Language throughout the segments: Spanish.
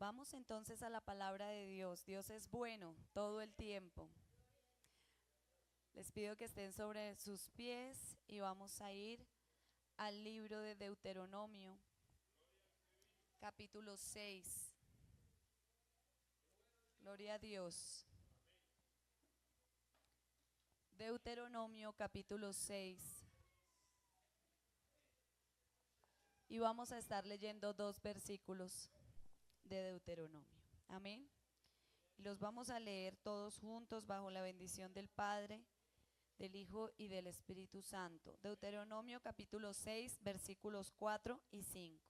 Vamos entonces a la palabra de Dios. Dios es bueno todo el tiempo. Les pido que estén sobre sus pies y vamos a ir al libro de Deuteronomio, capítulo 6. Gloria a Dios. Deuteronomio, capítulo 6. Y vamos a estar leyendo 2 versículos de Deuteronomio. Amén. Y los vamos a leer todos juntos bajo la bendición del Padre, del Hijo y del Espíritu Santo. Deuteronomio capítulo 6, versículos 4 y 5.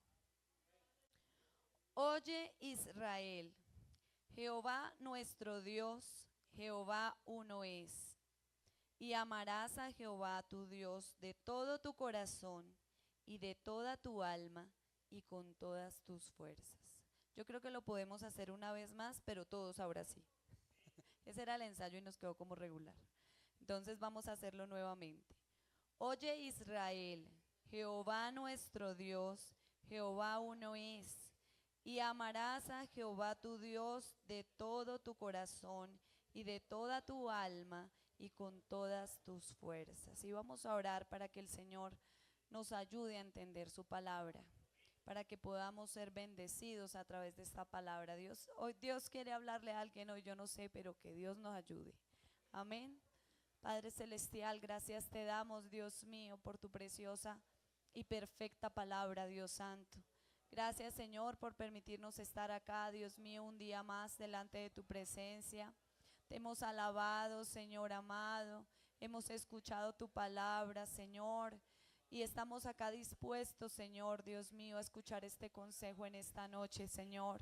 Oye Israel, Jehová nuestro Dios, Jehová uno es. Y amarás a Jehová tu Dios de todo tu corazón y de toda tu alma y con todas tus fuerzas. Yo creo que lo podemos hacer una vez más, pero todos ahora sí. Ese era el ensayo y nos quedó como regular. Entonces vamos a hacerlo nuevamente. Oye Israel, Jehová nuestro Dios, Jehová uno es. Y amarás a Jehová tu Dios de todo tu corazón y de toda tu alma y con todas tus fuerzas. Y vamos a orar para que el Señor nos ayude a entender su palabra, para que podamos ser bendecidos a través de esta palabra. Hoy Dios quiere hablarle a alguien hoy, yo no sé, pero que Dios nos ayude. Amén. Padre celestial, gracias te damos, Dios mío, por tu preciosa y perfecta palabra, Dios santo. Gracias, Señor, por permitirnos estar acá, Dios mío, un día más delante de tu presencia. Te hemos alabado, Señor amado. Hemos escuchado tu palabra, Señor. Y estamos acá dispuestos, Señor, Dios mío, a escuchar este consejo en esta noche, Señor.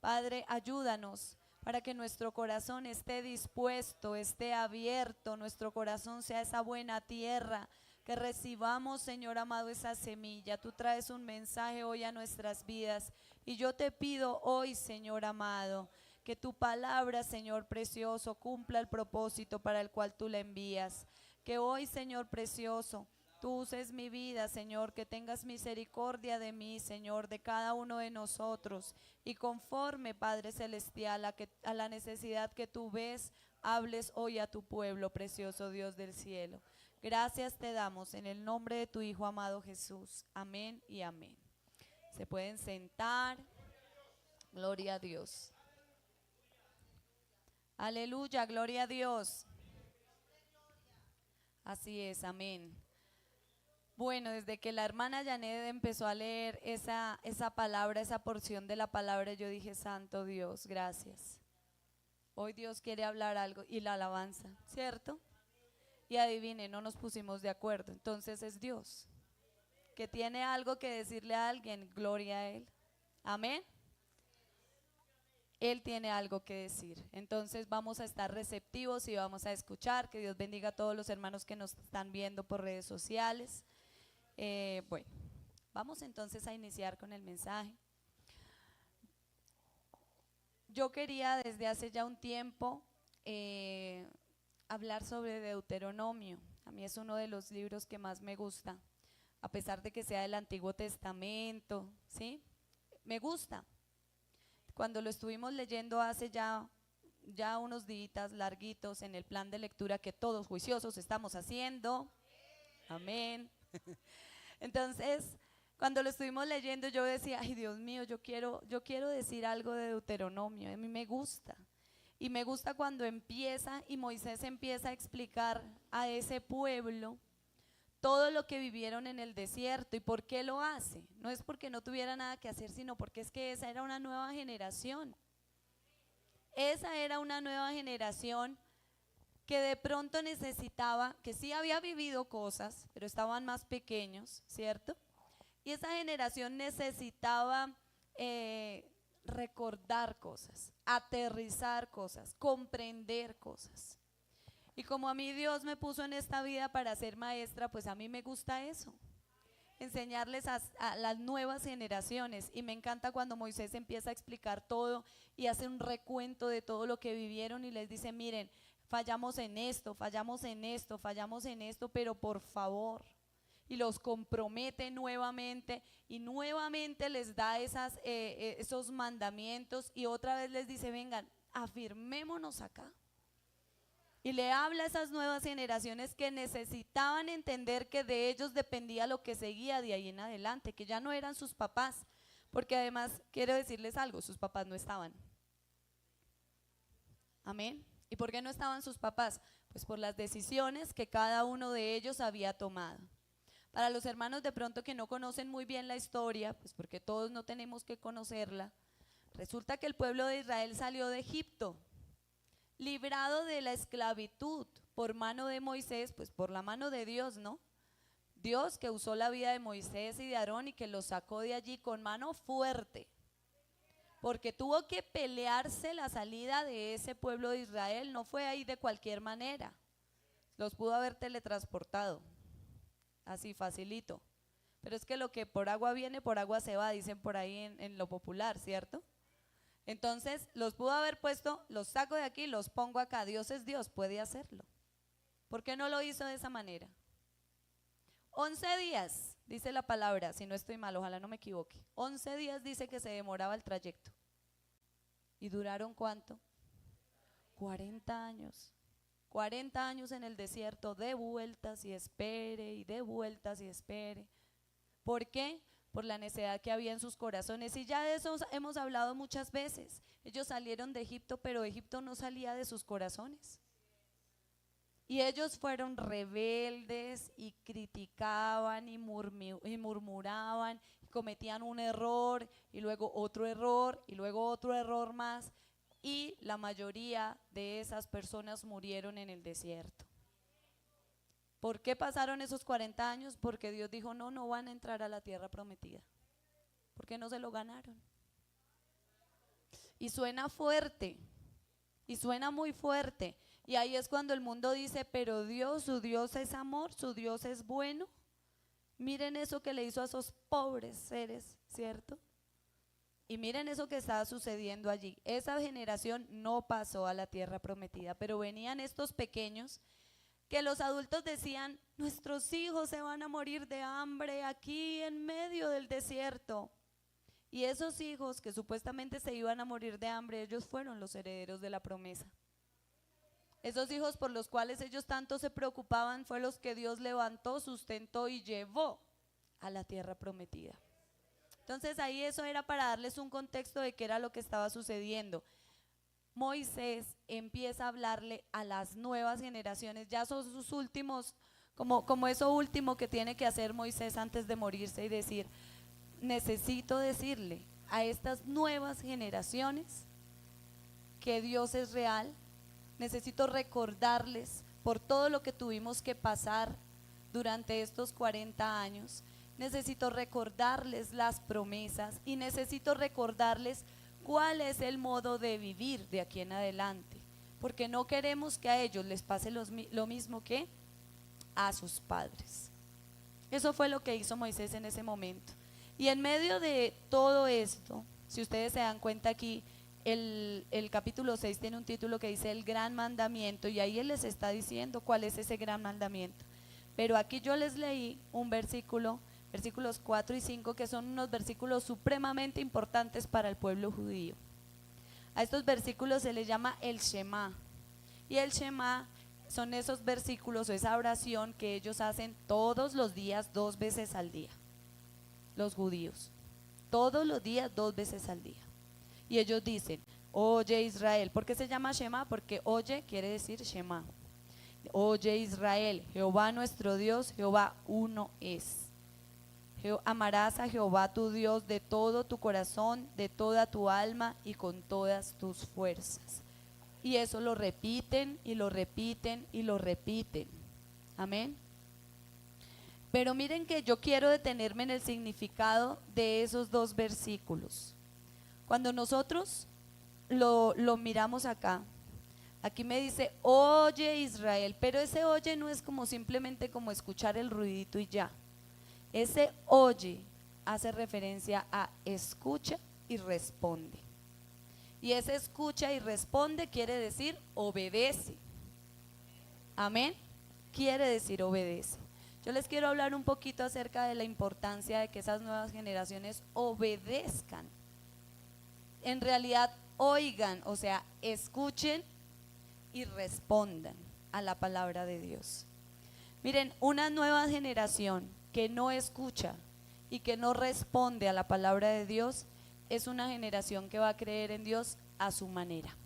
Padre, ayúdanos para que nuestro corazón esté dispuesto, esté abierto, nuestro corazón sea esa buena tierra, que recibamos, Señor amado, esa semilla. Tú traes un mensaje hoy a nuestras vidas y yo te pido hoy, Señor amado, que tu palabra, Señor precioso, cumpla el propósito para el cual tú la envías. Que hoy, Señor precioso, tú uses mi vida, Señor, que tengas misericordia de mí, Señor, de cada uno de nosotros. Y conforme, Padre Celestial, a la necesidad que tú ves, hables hoy a tu pueblo, precioso Dios del cielo. Gracias te damos en el nombre de tu Hijo amado Jesús. Amén y amén. Se pueden sentar. Gloria a Dios. Aleluya, gloria a Dios. Así es, amén. Bueno, desde que la hermana Janet empezó a leer esa palabra, esa porción de la palabra, yo dije, Santo Dios, gracias. Hoy Dios quiere hablar algo y la alabanza, ¿cierto? Y adivine, no nos pusimos de acuerdo, entonces es Dios, que tiene algo que decirle a alguien, gloria a Él. Amén. Él tiene algo que decir, entonces vamos a estar receptivos y vamos a escuchar. Que Dios bendiga a todos los hermanos que nos están viendo por redes sociales. Bueno, vamos entonces a iniciar con el mensaje. Yo quería desde hace ya un tiempo hablar sobre Deuteronomio. A mí es uno de los libros que más me gusta, a pesar de que sea del Antiguo Testamento, ¿sí? Me gusta. Cuando lo estuvimos leyendo hace ya unos días larguitos en el plan de lectura que todos juiciosos estamos haciendo. Amén. Entonces, cuando lo estuvimos leyendo, yo decía, ay Dios mío, yo quiero decir algo de Deuteronomio. A mí me gusta. Y me gusta cuando empieza y Moisés empieza a explicar a ese pueblo todo lo que vivieron en el desierto. ¿Y por qué lo hace? No es porque no tuviera nada que hacer, sino porque es que esa era una nueva generación. Esa era una nueva generación que de pronto necesitaba, que sí había vivido cosas, pero estaban más pequeños, ¿cierto? Y esa generación necesitaba recordar cosas, aterrizar cosas, comprender cosas. Y como a mí Dios me puso en esta vida para ser maestra, pues a mí me gusta eso, enseñarles a las nuevas generaciones. Y me encanta cuando Moisés empieza a explicar todo y hace un recuento de todo lo que vivieron y les dice, miren, fallamos en esto, fallamos en esto, fallamos en esto, pero por favor, y los compromete nuevamente y nuevamente les da esos mandamientos y otra vez les dice, vengan, afirmémonos acá. Y le habla a esas nuevas generaciones que necesitaban entender que de ellos dependía lo que seguía de ahí en adelante, que ya no eran sus papás, porque además quiero decirles algo, sus papás no estaban. Amén. ¿Y por qué no estaban sus papás? Pues por las decisiones que cada uno de ellos había tomado. Para los hermanos de pronto que no conocen muy bien la historia, pues porque todos no tenemos que conocerla, resulta que el pueblo de Israel salió de Egipto, librado de la esclavitud por mano de Moisés, pues por la mano de Dios, ¿no? Dios que usó la vida de Moisés y de Aarón y que los sacó de allí con mano fuerte, porque tuvo que pelearse la salida de ese pueblo de Israel, no fue ahí de cualquier manera, los pudo haber teletransportado, así facilito, pero es que lo que por agua viene, por agua se va, dicen por ahí en lo popular, ¿cierto? Entonces los pudo haber puesto, los saco de aquí, los pongo acá, Dios es Dios, puede hacerlo. ¿Por qué no lo hizo de esa manera? 11 días, dice la palabra, si no estoy mal, ojalá no me equivoque. 11 días dice que se demoraba el trayecto. ¿Y duraron cuánto? 40 años. 40 años en el desierto, de vueltas y espere, y de vueltas y espere. ¿Por qué? Por la necedad que había en sus corazones. Y ya de eso hemos hablado muchas veces. Ellos salieron de Egipto, pero Egipto no salía de sus corazones. Y ellos fueron rebeldes y criticaban y murmuraban, y cometían un error y luego otro error y luego otro error más. Y la mayoría de esas personas murieron en el desierto. ¿Por qué pasaron esos 40 años? Porque Dios dijo, no, no van a entrar a la tierra prometida. Porque no se lo ganaron. Y suena fuerte, y suena muy fuerte. Y ahí es cuando el mundo dice, pero Dios, su Dios es amor, su Dios es bueno. Miren eso que le hizo a esos pobres seres, ¿cierto? Y miren eso que estaba sucediendo allí. Esa generación no pasó a la tierra prometida, pero venían estos pequeños que los adultos decían, nuestros hijos se van a morir de hambre aquí en medio del desierto. Y esos hijos que supuestamente se iban a morir de hambre, ellos fueron los herederos de la promesa. Esos hijos por los cuales ellos tanto se preocupaban fue los que Dios levantó, sustentó y llevó a la tierra prometida. Entonces ahí eso era para darles un contexto de qué era lo que estaba sucediendo. Moisés empieza a hablarle a las nuevas generaciones, ya son sus últimos, como eso último que tiene que hacer Moisés antes de morirse y decir, necesito decirle a estas nuevas generaciones que Dios es real, necesito recordarles por todo lo que tuvimos que pasar durante estos 40 años, necesito recordarles las promesas y necesito recordarles cuál es el modo de vivir de aquí en adelante, porque no queremos que a ellos les pase lo mismo que a sus padres. Eso fue lo que hizo Moisés en ese momento. Y en medio de todo esto, si ustedes se dan cuenta aquí, el capítulo 6 tiene un título que dice el gran mandamiento, y ahí él les está diciendo cuál es ese gran mandamiento. Pero aquí yo les leí un versículo, versículos 4 y 5, que son unos versículos supremamente importantes para el pueblo judío. A estos versículos se les llama el Shema, y el Shema son esos versículos o esa oración que ellos hacen todos los días, 2 veces al día. Los judíos, todos los días 2 veces al día. Y ellos dicen, oye Israel. ¿Por qué se llama Shema? Porque oye quiere decir Shema. Oye Israel, Jehová nuestro Dios, Jehová uno es. Amarás a Jehová tu Dios de todo tu corazón, de toda tu alma y con todas tus fuerzas. Y eso lo repiten y lo repiten y lo repiten. Amén. Pero miren que yo quiero detenerme en el significado de esos 2 versículos. Cuando nosotros lo miramos acá, aquí me dice, oye Israel, pero ese oye no es como simplemente como escuchar el ruidito y ya. Ese oye hace referencia a escucha y responde. Y ese escucha y responde quiere decir obedece. Amén. Quiere decir obedece. Yo les quiero hablar un poquito acerca de la importancia de que esas nuevas generaciones obedezcan. En realidad oigan, o sea, escuchen y respondan a la palabra de Dios. Miren, una nueva generación que no escucha y que no responde a la palabra de Dios es una generación que va a creer en Dios a su manera.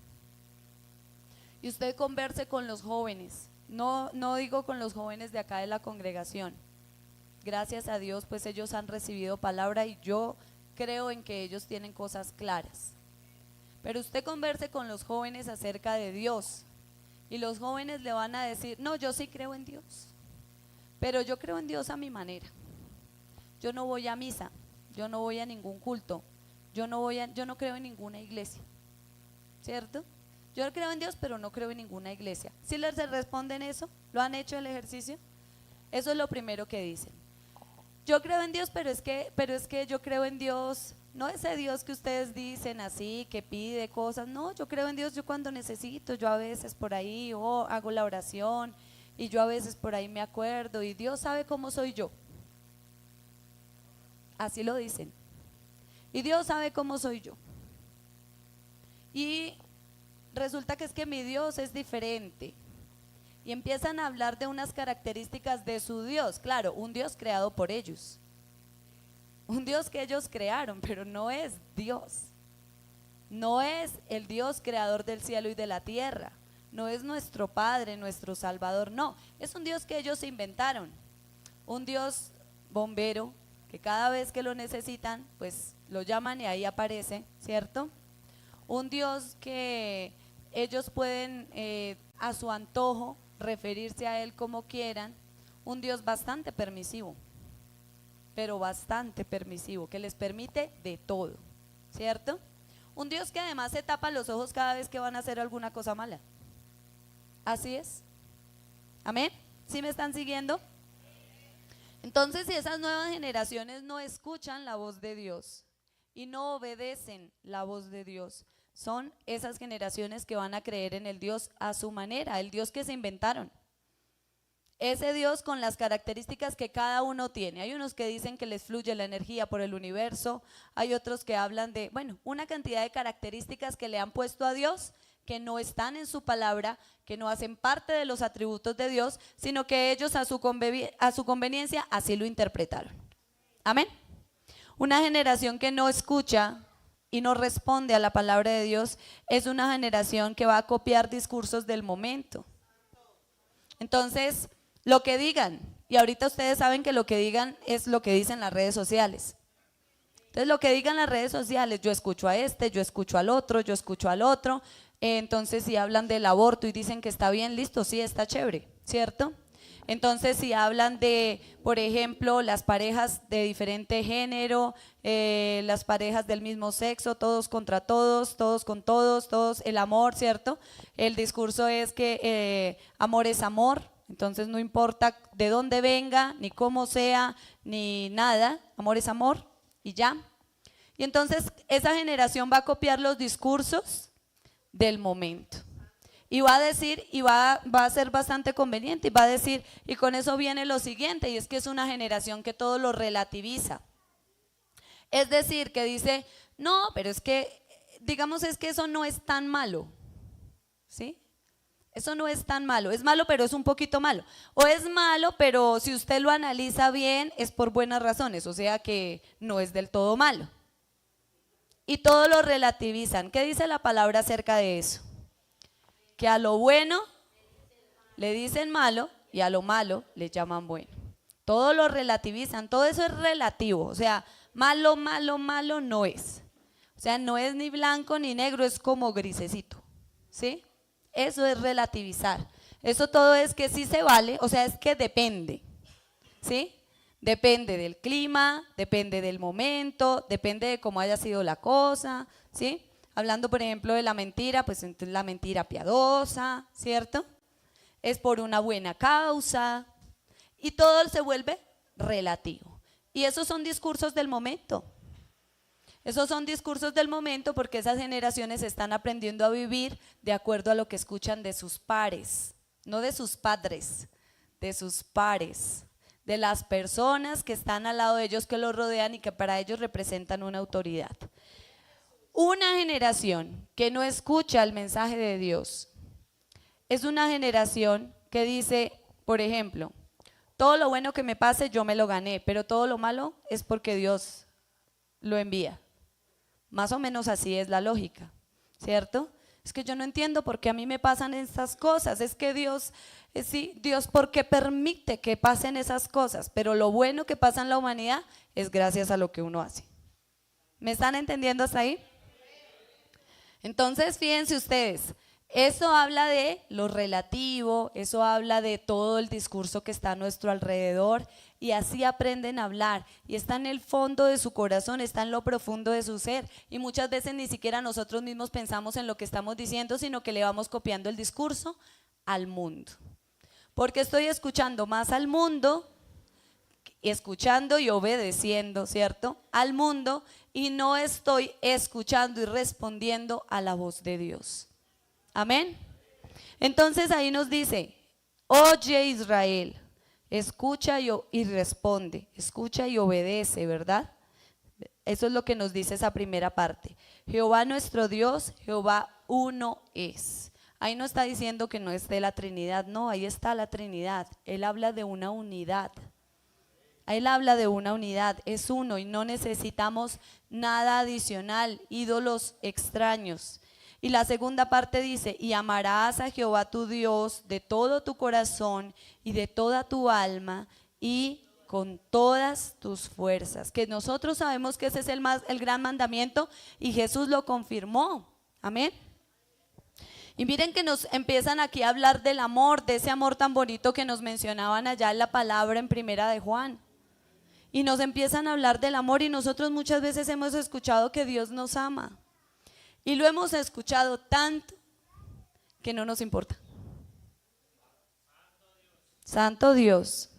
Y usted converse con los jóvenes, no digo con los jóvenes de acá de la congregación. Gracias a Dios, pues ellos han recibido palabra y yo creo en que ellos tienen cosas claras. Pero usted converse con los jóvenes acerca de Dios y los jóvenes le van a decir, no, yo sí creo en Dios, pero yo creo en Dios a mi manera. Yo no voy a misa, yo no voy a ningún culto, yo no creo en ninguna iglesia, ¿cierto? Yo creo en Dios, pero no creo en ninguna iglesia. ¿Sí les responden eso? ¿Lo han hecho el ejercicio? Eso es lo primero que dicen. Yo creo en Dios, pero es que yo creo en Dios, no ese Dios que ustedes dicen así, que pide cosas. No, yo creo en Dios yo cuando necesito, yo a veces por ahí hago la oración y yo a veces por ahí me acuerdo y Dios sabe cómo soy yo. Así lo dicen. Y Dios sabe cómo soy yo. Y resulta que es que mi Dios es diferente. Y empiezan a hablar de unas características de su Dios. Claro, un Dios creado por ellos. Un Dios que ellos crearon, pero no es Dios. No es el Dios creador del cielo y de la tierra. No es nuestro Padre, nuestro Salvador, no. Es un Dios que ellos inventaron. Un Dios bombero, que cada vez que lo necesitan, pues lo llaman y ahí aparece, ¿cierto? Un Dios que ellos pueden a su antojo referirse a Él como quieran. Un Dios bastante permisivo, pero bastante permisivo, que les permite de todo, ¿cierto? Un Dios que además se tapa los ojos cada vez que van a hacer alguna cosa mala. Así es. ¿Amén? ¿Sí me están siguiendo? Entonces, si esas nuevas generaciones no escuchan la voz de Dios y no obedecen la voz de Dios, son esas generaciones que van a creer en el Dios a su manera, el Dios que se inventaron. Ese Dios con las características que cada uno tiene. Hay unos que dicen que les fluye la energía por el universo, hay otros que hablan de, bueno, una cantidad de características que le han puesto a Dios, que no están en su palabra, que no hacen parte de los atributos de Dios, sino que ellos a su conveniencia así lo interpretaron. Amén. Una generación que no escucha y no responde a la palabra de Dios es una generación que va a copiar discursos del momento. Entonces, lo que digan, y ahorita ustedes saben que lo que digan es lo que dicen las redes sociales. Entonces, lo que digan las redes sociales, yo escucho a este, yo escucho al otro, yo escucho al otro. Entonces, si hablan del aborto y dicen que está bien, listo, sí, está chévere, ¿cierto? Entonces, si hablan de, por ejemplo, las parejas de diferente género, las parejas del mismo sexo, todos contra todos, todos con todos, todos, el amor, ¿cierto? El discurso es que amor es amor, entonces no importa de dónde venga, ni cómo sea, ni nada, amor es amor y ya. Y entonces esa generación va a copiar los discursos del momento. Y va a decir, y va a ser bastante conveniente, y va a decir, y con eso viene lo siguiente, y es que es una generación que todo lo relativiza. Es decir, que dice, no, pero es que, digamos, es que eso no es tan malo, ¿sí? Eso no es tan malo, es malo pero es un poquito malo. O es malo pero si usted lo analiza bien es por buenas razones, o sea que no es del todo malo. Y todo lo relativizan. ¿Qué dice la palabra acerca de eso? Que a lo bueno le dicen malo y a lo malo le llaman bueno. Todo lo relativizan, todo eso es relativo, o sea, malo, malo, malo no es. O sea, no es ni blanco ni negro, es como grisecito, ¿sí? Eso es relativizar. Eso todo es que sí se vale, o sea, es que depende, ¿sí? Depende del clima, depende del momento, depende de cómo haya sido la cosa, ¿sí? Hablando, por ejemplo, de la mentira, pues entonces la mentira piadosa, ¿cierto? Es por una buena causa y todo se vuelve relativo. Y esos son discursos del momento. Esos son discursos del momento porque esas generaciones están aprendiendo a vivir de acuerdo a lo que escuchan de sus pares, no de sus padres, de sus pares, de las personas que están al lado de ellos, que los rodean y que para ellos representan una autoridad. Una generación que no escucha el mensaje de Dios es una generación que dice, por ejemplo, todo lo bueno que me pase yo me lo gané, pero todo lo malo es porque Dios lo envía. Más o menos así es la lógica, ¿cierto? Es que yo no entiendo por qué a mí me pasan estas cosas, es que Dios, sí, Dios por qué permite que pasen esas cosas, pero lo bueno que pasa en la humanidad es gracias a lo que uno hace. ¿Me están entendiendo hasta ahí? Entonces, fíjense ustedes, eso habla de lo relativo, eso habla de todo el discurso que está a nuestro alrededor y así aprenden a hablar y está en el fondo de su corazón, está en lo profundo de su ser y muchas veces ni siquiera nosotros mismos pensamos en lo que estamos diciendo, sino que le vamos copiando el discurso al mundo. Porque estoy escuchando más al mundo, escuchando y obedeciendo, ¿cierto? Al mundo y no estoy escuchando y respondiendo a la voz de Dios. Amén. Entonces ahí nos dice, oye Israel, escucha y responde, escucha y obedece, ¿verdad? Eso es lo que nos dice esa primera parte. Jehová nuestro Dios, Jehová uno es. Ahí no está diciendo que no esté la Trinidad, no, ahí está la Trinidad. Él habla de una unidad. Él habla de una unidad, es uno y no necesitamos nada adicional, ídolos extraños. Y la segunda parte dice, y amarás a Jehová tu Dios de todo tu corazón y de toda tu alma y con todas tus fuerzas. Que nosotros sabemos que ese es el gran mandamiento y Jesús lo confirmó. Amén. Y miren que nos empiezan aquí a hablar del amor, de ese amor tan bonito que nos mencionaban allá en la palabra en Primera de Juan. Y nos empiezan a hablar del amor y nosotros muchas veces hemos escuchado que Dios nos ama. Y lo hemos escuchado tanto que no nos importa. Santo Dios,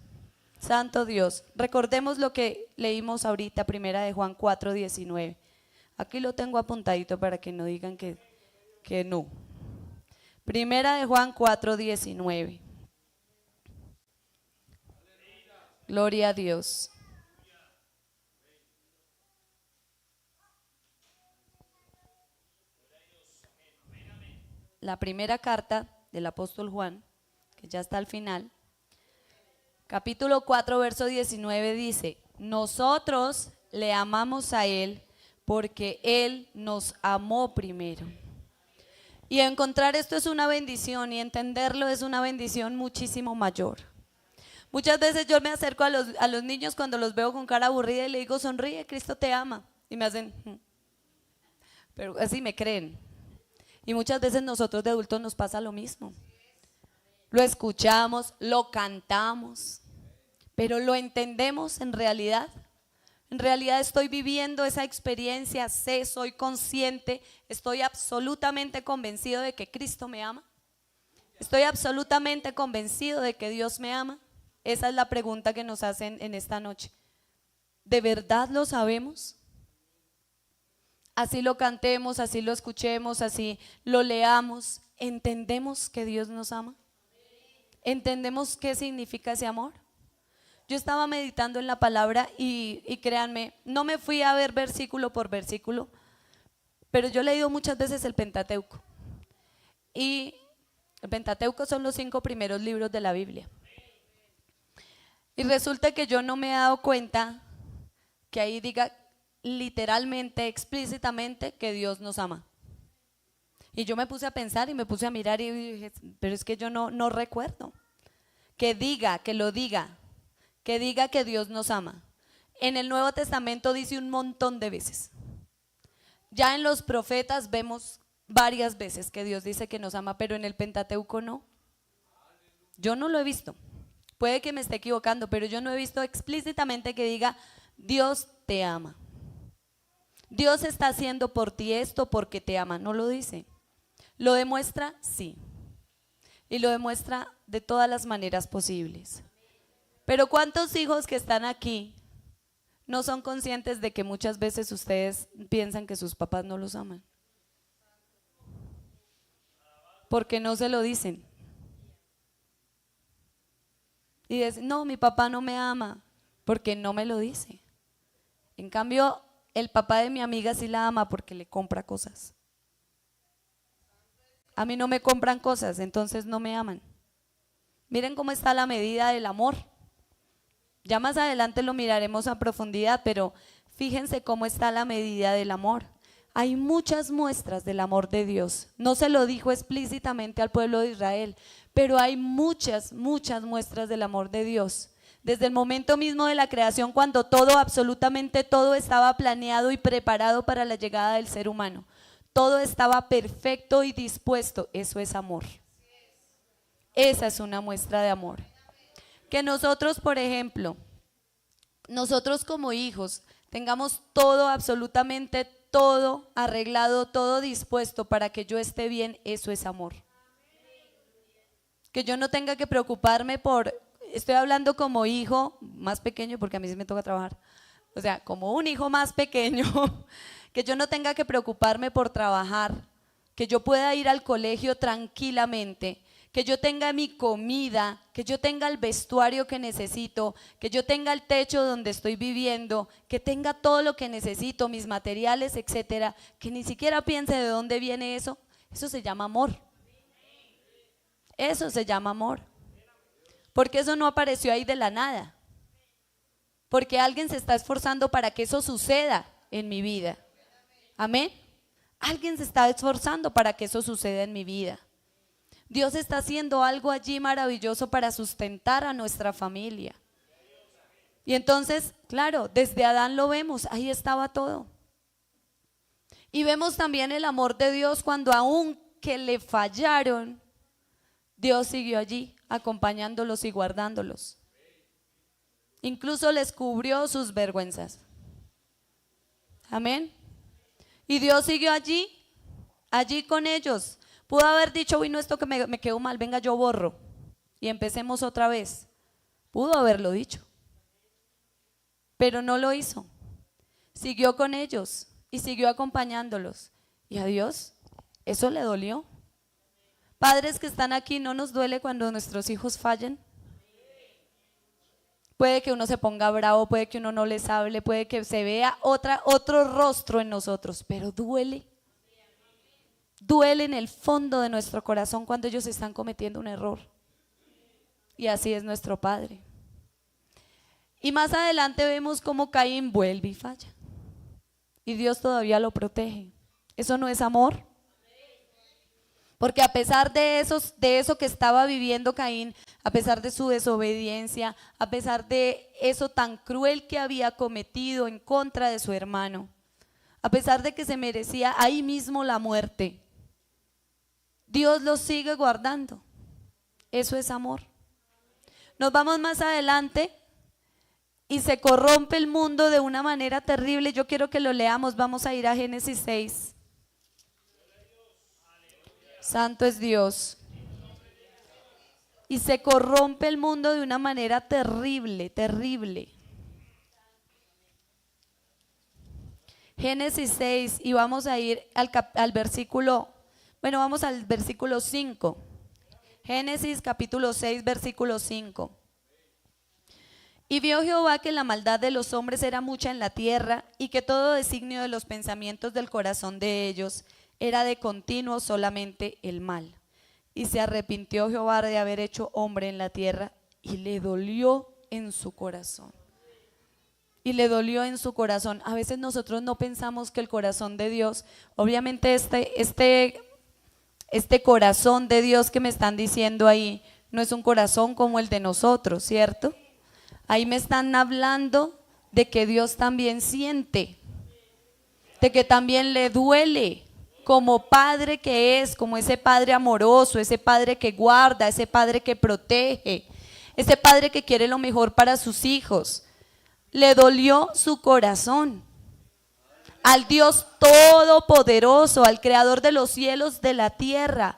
Santo Dios. Recordemos lo que leímos ahorita, Primera de Juan 4:19. Aquí lo tengo apuntadito para que no digan que no. Primera de Juan 4:19. Gloria a Dios. La primera carta del apóstol Juan, que ya está al final, capítulo 4, verso 19 dice, nosotros le amamos a Él porque Él nos amó primero. Y encontrar esto es una bendición y entenderlo es una bendición muchísimo mayor. Muchas veces yo me acerco a los niños cuando los veo con cara aburrida y le digo, sonríe, Cristo te ama. Y me hacen, pero así me creen. Y muchas veces nosotros de adultos nos pasa lo mismo. Lo escuchamos, lo cantamos, pero lo entendemos en realidad. En realidad estoy viviendo esa experiencia, sé, soy consciente, estoy absolutamente convencido de que Cristo me ama. Estoy absolutamente convencido de que Dios me ama. Esa es la pregunta que nos hacen en esta noche. ¿De verdad lo sabemos? Así lo cantemos, así lo escuchemos, así lo leamos. ¿Entendemos que Dios nos ama? ¿Entendemos qué significa ese amor? Yo estaba meditando en la palabra y créanme, no me fui a ver versículo por versículo, pero yo he leído muchas veces el Pentateuco. Y el Pentateuco son los 5 primeros libros de la Biblia. Y resulta que yo no me he dado cuenta que ahí diga literalmente, explícitamente que Dios nos ama. Y yo me puse a pensar y me puse a mirar y dije, pero es que yo no recuerdo. Que diga, que lo diga, que diga que Dios nos ama. En el Nuevo Testamento dice un montón de veces. Ya en los profetas vemos varias veces que Dios dice que nos ama, pero en el Pentateuco no. Yo no lo he visto. Puede que me esté equivocando, pero yo no he visto explícitamente que diga Dios te ama. Dios está haciendo por ti esto porque te ama. No lo dice. ¿Lo demuestra? Sí. Y lo demuestra de todas las maneras posibles. Pero ¿cuántos hijos que están aquí no son conscientes de que muchas veces ustedes piensan que sus papás no los aman? Porque no se lo dicen. Y dice, no, mi papá no me ama porque no me lo dice. En cambio, el papá de mi amiga sí la ama porque le compra cosas. A mí no me compran cosas, entonces no me aman. Miren cómo está la medida del amor. Ya más adelante lo miraremos a profundidad, pero fíjense cómo está la medida del amor. Hay muchas muestras del amor de Dios. No se lo dijo explícitamente al pueblo de Israel, pero hay muchas muestras del amor de Dios. Desde el momento mismo de la creación, cuando todo, absolutamente todo estaba planeado y preparado para la llegada del ser humano. Todo estaba perfecto y dispuesto. Eso es amor. Esa es una muestra de amor. Que nosotros, por ejemplo, nosotros como hijos, tengamos todo, absolutamente todo arreglado, todo dispuesto para que yo esté bien, eso es amor. Que yo no tenga que preocuparme por, estoy hablando como hijo más pequeño, porque a mí sí me toca trabajar, o sea, como un hijo más pequeño, que yo no tenga que preocuparme por trabajar, que yo pueda ir al colegio tranquilamente, que yo tenga mi comida, que yo tenga el vestuario que necesito, que yo tenga el techo donde estoy viviendo, que tenga todo lo que necesito, mis materiales, etcétera, que ni siquiera piense de dónde viene eso. Eso se llama amor. Eso se llama amor. Porque eso no apareció ahí de la nada. Porque alguien se está esforzando para que eso suceda en mi vida. Amén. Alguien se está esforzando para que eso suceda en mi vida. Dios está haciendo algo allí maravilloso para sustentar a nuestra familia. Y entonces, claro, desde Adán lo vemos, ahí estaba todo. Y vemos también el amor de Dios cuando aun que le fallaron, Dios siguió allí acompañándolos y guardándolos. Incluso les cubrió sus vergüenzas. Amén. Y Dios siguió allí con ellos. Pudo haber dicho, uy, no, esto que me quedó mal, venga, yo borro y empecemos otra vez. Pudo haberlo dicho, pero no lo hizo. Siguió con ellos y siguió acompañándolos. Y a Dios eso le dolió. Padres que están aquí, ¿no nos duele cuando nuestros hijos fallen? Puede que uno se ponga bravo, puede que uno no les hable, puede que se vea otro rostro en nosotros, pero duele. Duele en el fondo de nuestro corazón cuando ellos están cometiendo un error. Y así es nuestro Padre. Y más adelante vemos cómo Caín vuelve y falla. Y Dios todavía lo protege. ¿Eso no es amor? Porque a pesar de eso que estaba viviendo Caín, a pesar de su desobediencia, a pesar de eso tan cruel que había cometido en contra de su hermano, a pesar de que se merecía ahí mismo la muerte, Dios los sigue guardando. Eso es amor. Nos vamos más adelante y se corrompe el mundo de una manera terrible. Yo quiero que lo leamos. Vamos a ir a Génesis 6. Santo es Dios. Y se corrompe el mundo de una manera terrible, terrible. Génesis 6 y vamos a ir al versículo, bueno, vamos al versículo 5. Génesis capítulo 6, versículo 5. Y vio Jehová que la maldad de los hombres era mucha en la tierra y que todo designio de los pensamientos del corazón de ellos era de continuo solamente el mal. Y se arrepintió Jehová de haber hecho hombre en la tierra y le dolió en su corazón. Y le dolió en su corazón. A veces nosotros no pensamos que el corazón de Dios, obviamente este corazón de Dios que me están diciendo ahí, no es un corazón como el de nosotros, ¿cierto? Ahí me están hablando de que Dios también siente, de que también le duele, como padre que es, como ese padre amoroso, ese padre que guarda, ese padre que protege, ese padre que quiere lo mejor para sus hijos. Le dolió su corazón al Dios todopoderoso, al creador de los cielos, de la tierra,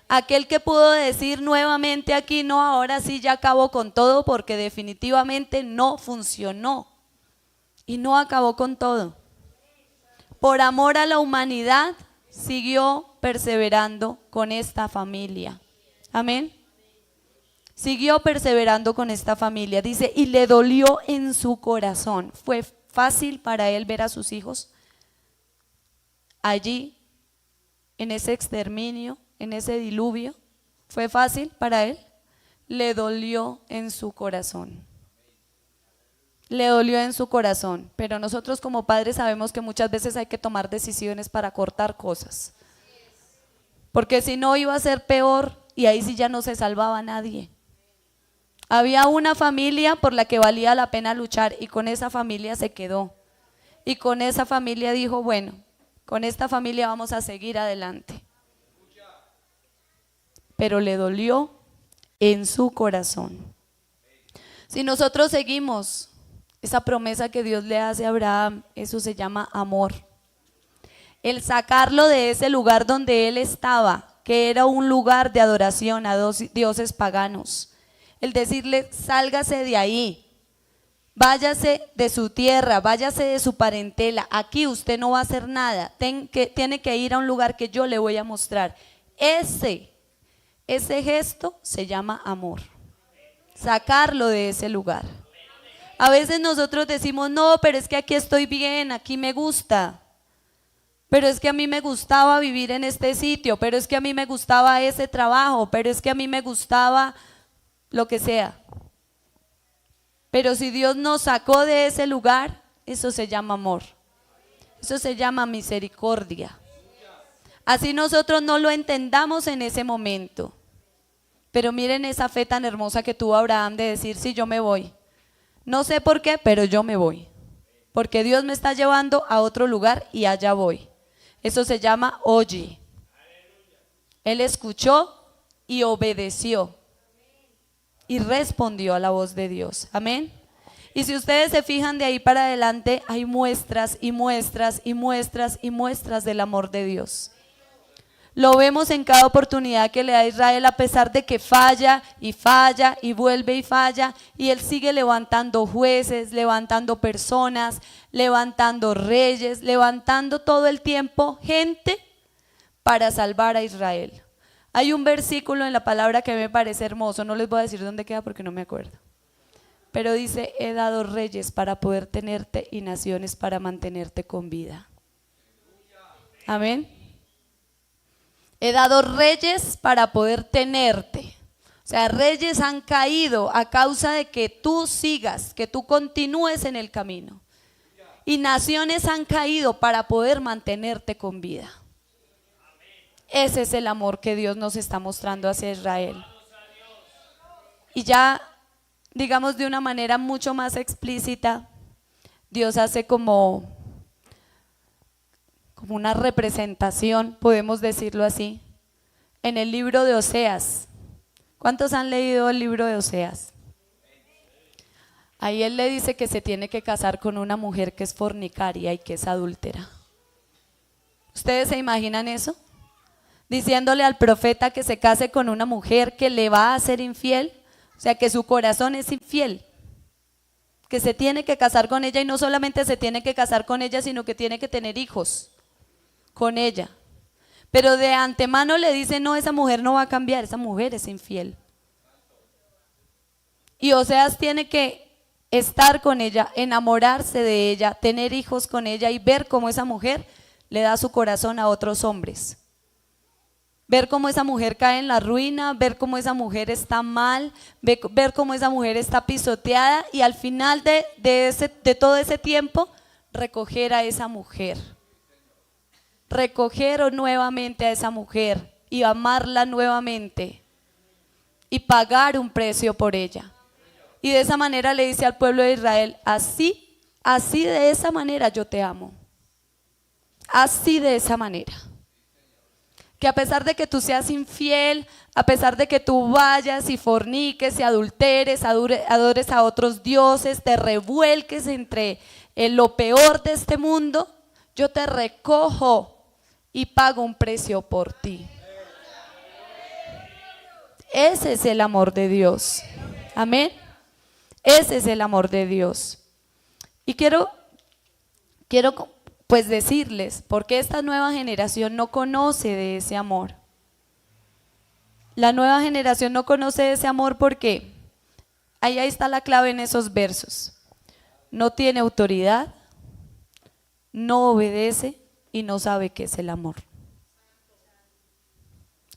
aquel que pudo decir nuevamente aquí, no, ahora sí ya acabó con todo, porque definitivamente no funcionó y no acabó con todo. Por amor a la humanidad siguió perseverando con esta familia. Amén. Siguió perseverando con esta familia. Dice, y le dolió en su corazón. ¿Fue fácil para él ver a sus hijos allí, en ese exterminio, en ese diluvio? ¿Fue fácil para él? Le dolió en su corazón. Le dolió en su corazón. Pero nosotros como padres sabemos que muchas veces hay que tomar decisiones para cortar cosas. Porque si no iba a ser peor y ahí sí ya no se salvaba nadie. Había una familia por la que valía la pena luchar y con esa familia se quedó. Y con esa familia dijo, bueno, con esta familia vamos a seguir adelante. Pero le dolió en su corazón. Si nosotros seguimos esa promesa que Dios le hace a Abraham, eso se llama amor. El sacarlo de ese lugar donde él estaba, que era un lugar de adoración a dioses paganos. El decirle, sálgase de ahí, váyase de su tierra, váyase de su parentela, aquí usted no va a hacer nada, tiene que ir a un lugar que yo le voy a mostrar. Ese gesto se llama amor, sacarlo de ese lugar. A veces nosotros decimos, no, pero es que aquí estoy bien, aquí me gusta, pero es que a mí me gustaba vivir en este sitio, pero es que a mí me gustaba ese trabajo, pero es que a mí me gustaba lo que sea. Pero si Dios nos sacó de ese lugar, eso se llama amor, eso se llama misericordia. Así nosotros no lo entendamos en ese momento, pero miren esa fe tan hermosa que tuvo Abraham de decir, sí, yo me voy. No sé por qué, pero yo me voy, porque Dios me está llevando a otro lugar y allá voy. Eso se llama oye. Él escuchó y obedeció y respondió a la voz de Dios. Amén. Y si ustedes se fijan de ahí para adelante, hay muestras y muestras y muestras y muestras del amor de Dios. Lo vemos en cada oportunidad que le da a Israel, a pesar de que falla y falla y vuelve y falla, y él sigue levantando jueces, levantando personas, levantando reyes, levantando todo el tiempo gente para salvar a Israel. Hay un versículo en la palabra que me parece hermoso, no les voy a decir dónde queda porque no me acuerdo, pero dice, he dado reyes para poder tenerte y naciones para mantenerte con vida. Amén. He dado reyes para poder tenerte. O sea, reyes han caído a causa de que tú sigas, que tú continúes en el camino. Y naciones han caído para poder mantenerte con vida. Ese es el amor que Dios nos está mostrando hacia Israel. Y ya, digamos de una manera mucho más explícita, Dios hace como una representación, podemos decirlo así, en el libro de Oseas. ¿Cuántos han leído el libro de Oseas? Ahí él le dice que se tiene que casar con una mujer que es fornicaria y que es adúltera. ¿Ustedes se imaginan eso? Diciéndole al profeta que se case con una mujer que le va a ser infiel, o sea que su corazón es infiel, que se tiene que casar con ella y no solamente se tiene que casar con ella, sino que tiene que tener hijos con ella. Pero de antemano le dice, no, esa mujer no va a cambiar, esa mujer es infiel. Y Oseas tiene que estar con ella, enamorarse de ella, tener hijos con ella y ver cómo esa mujer le da su corazón a otros hombres. Ver cómo esa mujer cae en la ruina, ver cómo esa mujer está mal, ver cómo esa mujer está pisoteada y al final de todo ese tiempo recoger a esa mujer. Recoger nuevamente a esa mujer y amarla nuevamente y pagar un precio por ella. Y de esa manera le dice al pueblo de Israel, así de esa manera yo te amo. Así de esa manera. Que a pesar de que tú seas infiel, a pesar de que tú vayas y forniques y adulteres, adores a otros dioses, te revuelques entre lo peor de este mundo, yo te recojo y pago un precio por ti. Ese es el amor de Dios. Amén. Ese es el amor de Dios. Y quiero pues decirles, porque esta nueva generación no conoce de ese amor. La nueva generación no conoce ese amor porque ahí está la clave en esos versos. No tiene autoridad, no obedece y no sabe qué es el amor.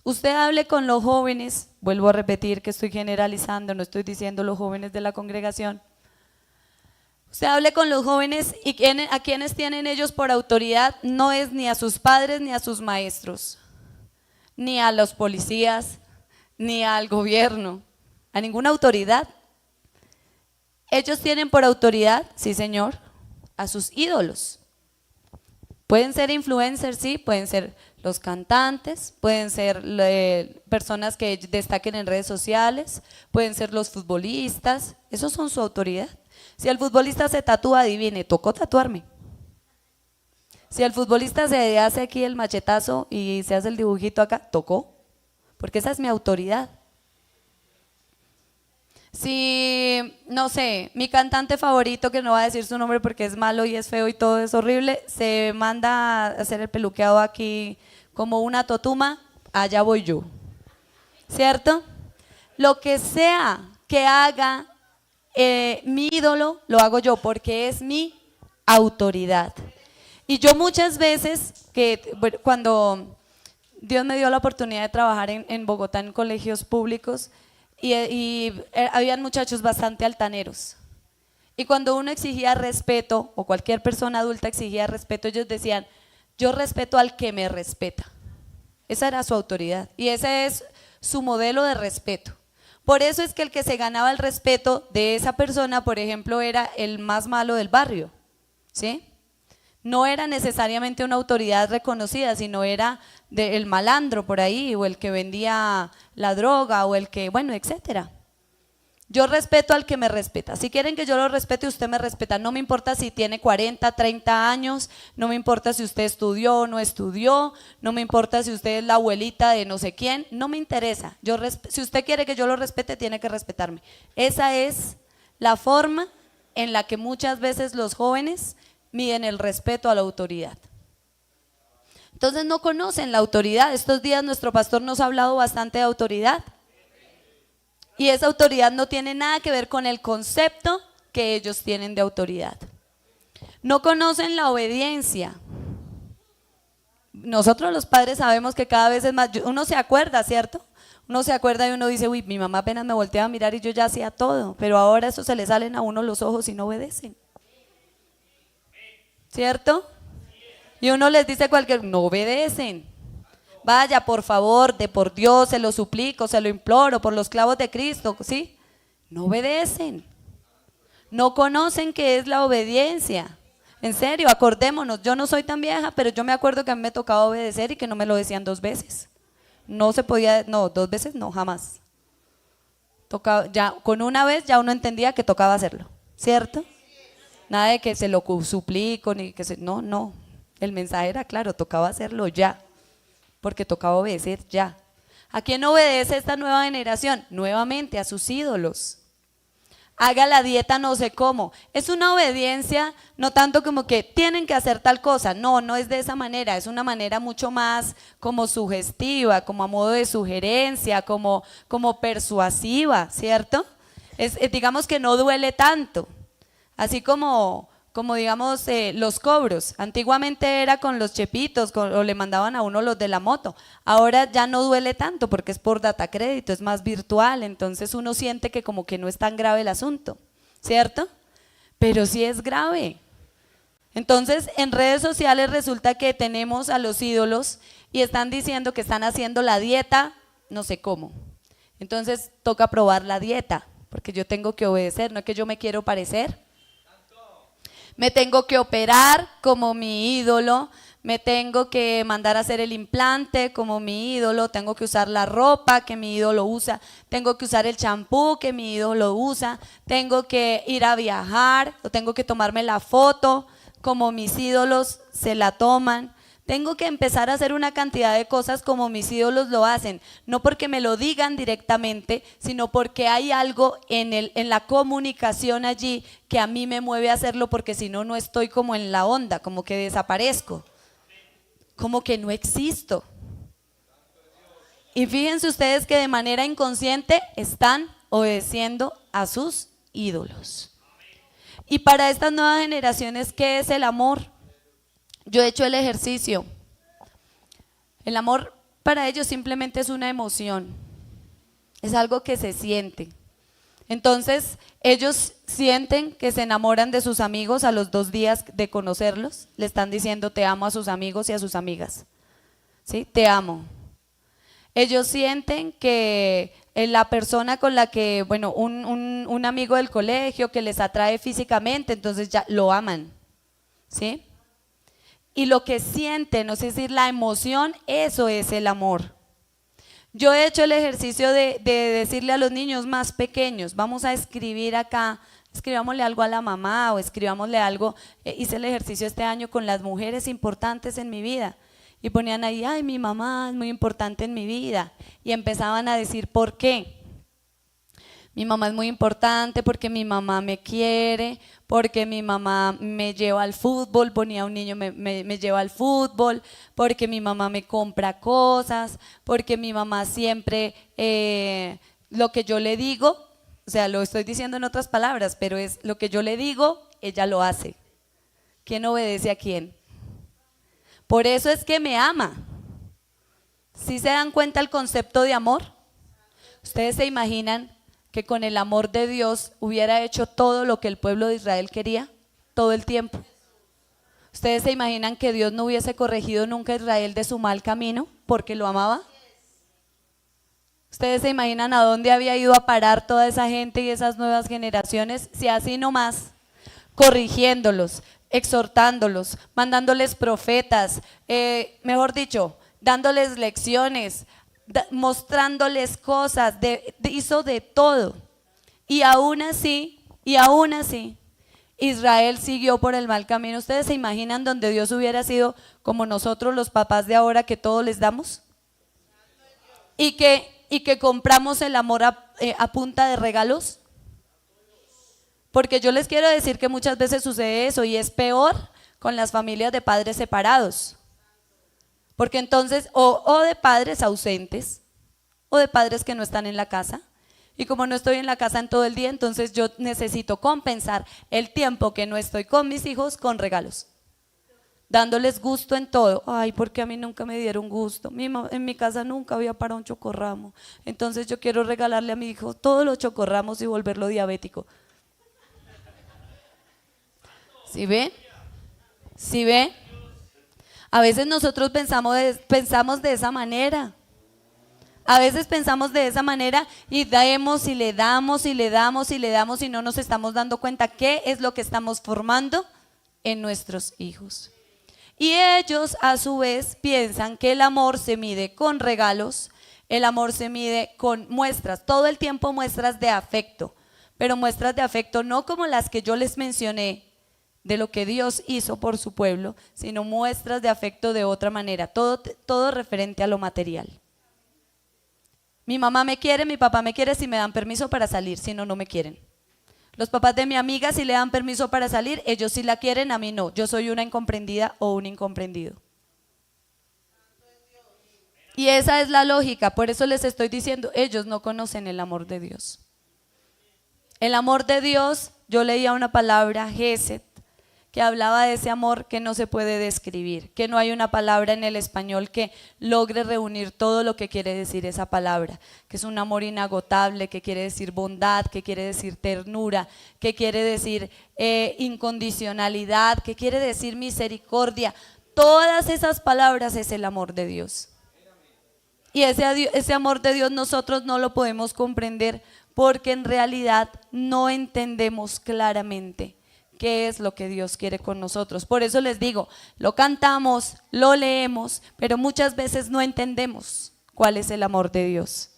Usted hable con los jóvenes, vuelvo a repetir que estoy generalizando, no estoy diciendo los jóvenes de la congregación. Usted hable con los jóvenes y a quienes tienen ellos por autoridad no es ni a sus padres ni a sus maestros, ni a los policías, ni al gobierno, a ninguna autoridad. Ellos tienen por autoridad, sí señor, a sus ídolos. Pueden ser influencers, sí, pueden ser los cantantes, pueden ser personas que destaquen en redes sociales, pueden ser los futbolistas, esos son su autoridad. Si el futbolista se tatúa, adivine, tocó tatuarme. Si el futbolista se hace aquí el machetazo y se hace el dibujito acá, tocó, porque esa es mi autoridad. Si, no sé, mi cantante favorito, que no va a decir su nombre porque es malo y es feo y todo es horrible, se manda a hacer el peluqueado aquí como una totuma, allá voy yo, ¿cierto? Lo que sea que haga mi ídolo, lo hago yo porque es mi autoridad. Y yo muchas veces, cuando Dios me dio la oportunidad de trabajar en Bogotá en colegios públicos, y habían muchachos bastante altaneros. Y cuando uno exigía respeto, o cualquier persona adulta exigía respeto, ellos decían, yo respeto al que me respeta. Esa era su autoridad y ese es su modelo de respeto. Por eso es que el que se ganaba el respeto de esa persona, por ejemplo, era el más malo del barrio, ¿sí? No era necesariamente una autoridad reconocida, sino era el malandro por ahí, o el que vendía la droga, o el que, bueno, etcétera. Yo respeto al que me respeta. Si quieren que yo lo respete, usted me respeta. No me importa si tiene 40, 30 años, no me importa si usted estudió o no estudió, no me importa si usted es la abuelita de no sé quién, no me interesa. Si usted quiere que yo lo respete, tiene que respetarme. Esa es la forma en la que muchas veces los jóvenes miden el respeto a la autoridad. Entonces no conocen la autoridad. Estos días nuestro pastor nos ha hablado bastante de autoridad. Y esa autoridad no tiene nada que ver con el concepto que ellos tienen de autoridad. No conocen la obediencia. Nosotros los padres sabemos que cada vez es más, uno se acuerda, ¿cierto? Uno se acuerda y uno dice, uy, mi mamá apenas me volteaba a mirar y yo ya hacía todo, pero ahora eso se le salen a uno los ojos y no obedecen. ¿Cierto? Y uno les dice no obedecen. Vaya, por favor, por Dios, se lo suplico, se lo imploro, por los clavos de Cristo, ¿sí? No obedecen. No conocen qué es la obediencia. En serio, acordémonos, yo no soy tan vieja, pero yo me acuerdo que a mí me tocaba obedecer y que no me lo decían 2 veces. No se podía, no, 2 veces no, jamás. Tocaba, ya, con una vez ya uno entendía que tocaba hacerlo, ¿cierto? Nada de que se lo suplico, ni que no, el mensaje era claro, tocaba hacerlo ya, porque tocaba obedecer ya. ¿A quién obedece esta nueva generación? Nuevamente a sus ídolos. Haga la dieta no sé cómo. Es una obediencia no tanto como que tienen que hacer tal cosa, no es de esa manera, es una manera mucho más como sugestiva, como a modo de sugerencia, como persuasiva, ¿cierto? Digamos que no duele tanto. Así como digamos los cobros, antiguamente era con los chepitos o le mandaban a uno los de la moto, ahora ya no duele tanto porque es por data crédito, es más virtual, entonces uno siente que como que no es tan grave el asunto, ¿cierto? Pero sí es grave. Entonces en redes sociales resulta que tenemos a los ídolos y están diciendo que están haciendo la dieta, no sé cómo, entonces toca probar la dieta, porque yo tengo que obedecer, no es que yo me quiero parecer. Me tengo que operar como mi ídolo, me tengo que mandar a hacer el implante como mi ídolo, tengo que usar la ropa que mi ídolo usa, tengo que usar el champú que mi ídolo usa, tengo que ir a viajar, o tengo que tomarme la foto como mis ídolos se la toman. Tengo que empezar a hacer una cantidad de cosas como mis ídolos lo hacen, no porque me lo digan directamente, sino porque hay algo en la comunicación allí que a mí me mueve a hacerlo, porque si no, no estoy como en la onda, como que desaparezco, como que no existo. Y fíjense ustedes que de manera inconsciente están obedeciendo a sus ídolos. Y para estas nuevas generaciones, ¿qué es el amor? Yo he hecho el ejercicio. El amor para ellos simplemente es una emoción. Es algo que se siente. Entonces, ellos sienten que se enamoran de sus amigos a los 2 días de conocerlos. Le están diciendo te amo a sus amigos y a sus amigas. ¿Sí? Te amo. Ellos sienten que la persona con la que, bueno, un amigo del colegio que les atrae físicamente, entonces ya lo aman. ¿Sí? Y lo que sienten, es decir, la emoción, eso es el amor. Yo he hecho el ejercicio de decirle a los niños más pequeños, vamos a escribir acá, escribámosle algo a la mamá o escribámosle algo. Hice el ejercicio este año con las mujeres importantes en mi vida y ponían ahí, ay, mi mamá es muy importante en mi vida, y empezaban a decir por qué. Mi mamá es muy importante porque mi mamá me quiere, porque mi mamá me lleva al fútbol, ponía un niño, me lleva al fútbol, porque mi mamá me compra cosas, porque mi mamá siempre, lo que yo le digo, o sea, lo estoy diciendo en otras palabras, pero es lo que yo le digo, ella lo hace. ¿Quién obedece a quién? Por eso es que me ama. ¿Sí se dan cuenta el concepto de amor? ¿Ustedes se imaginan que con el amor de Dios hubiera hecho todo lo que el pueblo de Israel quería todo el tiempo? ¿Ustedes se imaginan que Dios no hubiese corregido nunca a Israel de su mal camino porque lo amaba? ¿Ustedes se imaginan a dónde había ido a parar toda esa gente y esas nuevas generaciones si así nomás, corrigiéndolos, exhortándolos, mandándoles profetas, mejor dicho, dándoles lecciones, mostrándoles cosas, hizo de todo? Y aún así, Israel siguió por el mal camino. ¿Ustedes se imaginan donde Dios hubiera sido como nosotros los papás de ahora, que todo les damos? Y que compramos el amor a punta de regalos. Porque yo les quiero decir que muchas veces sucede eso, y es peor con las familias de padres separados. Porque entonces, o de padres ausentes, o de padres que no están en la casa. Y como no estoy en la casa en todo el día, entonces yo necesito compensar el tiempo que no estoy con mis hijos con regalos, dándoles gusto en todo. Ay, porque a mí nunca me dieron gusto. En mi casa nunca había para un chocorramo. Entonces yo quiero regalarle a mi hijo todos los chocorramos y volverlo diabético. ¿Sí ven? ¿Sí ven? A veces nosotros pensamos de esa manera. A veces pensamos de esa manera y damos y le damos y le damos y le damos, y no nos estamos dando cuenta qué es lo que estamos formando en nuestros hijos. Y ellos a su vez piensan que el amor se mide con regalos, el amor se mide con muestras, todo el tiempo muestras de afecto, pero muestras de afecto no como las que yo les mencioné, de lo que Dios hizo por su pueblo, sino muestras de afecto de otra manera, todo referente a lo material. Mi mamá me quiere, mi papá me quiere si me dan permiso para salir, si no, no me quieren. Los papás de mi amiga si le dan permiso para salir, ellos sí la quieren, a mí no. Yo soy una incomprendida o un incomprendido. Y esa es la lógica, por eso les estoy diciendo, ellos no conocen el amor de Dios. El amor de Dios, yo leía una palabra, Gesed, que hablaba de ese amor que no se puede describir, que no hay una palabra en el español que logre reunir todo lo que quiere decir esa palabra, que es un amor inagotable, que quiere decir bondad, que quiere decir ternura, que quiere decir incondicionalidad, que quiere decir misericordia. Todas esas palabras es el amor de Dios. Y ese amor de Dios nosotros no lo podemos comprender porque en realidad no entendemos claramente qué es lo que Dios quiere con nosotros. Por eso les digo, lo cantamos, lo leemos, pero muchas veces no entendemos cuál es el amor de Dios.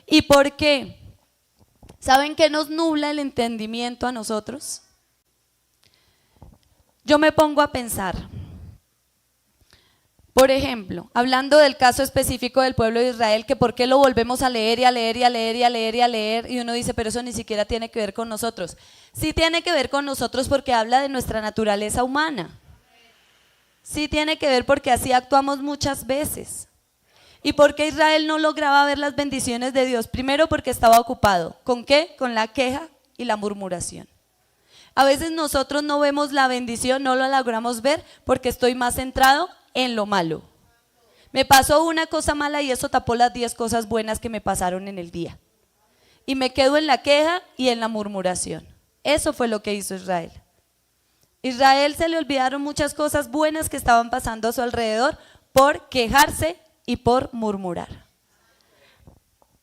¿Y por qué? ¿Saben qué nos nubla el entendimiento a nosotros? Yo me pongo a pensar, por ejemplo, hablando del caso específico del pueblo de Israel, que por qué lo volvemos a leer y a leer y a leer y a leer y a leer, y uno dice, pero eso ni siquiera tiene que ver con nosotros. Sí tiene que ver con nosotros porque habla de nuestra naturaleza humana. Sí tiene que ver porque así actuamos muchas veces. ¿Y por qué Israel no lograba ver las bendiciones de Dios? Primero porque estaba ocupado. ¿Con qué? Con la queja y la murmuración. A veces nosotros no vemos la bendición, no la logramos ver porque estoy más centrado en lo malo. Me pasó una cosa mala y eso tapó las 10 cosas buenas que me pasaron en el día. Y me quedo en la queja y en la murmuración. Eso fue lo que hizo Israel. Israel se le olvidaron muchas cosas buenas que estaban pasando a su alrededor por quejarse y por murmurar.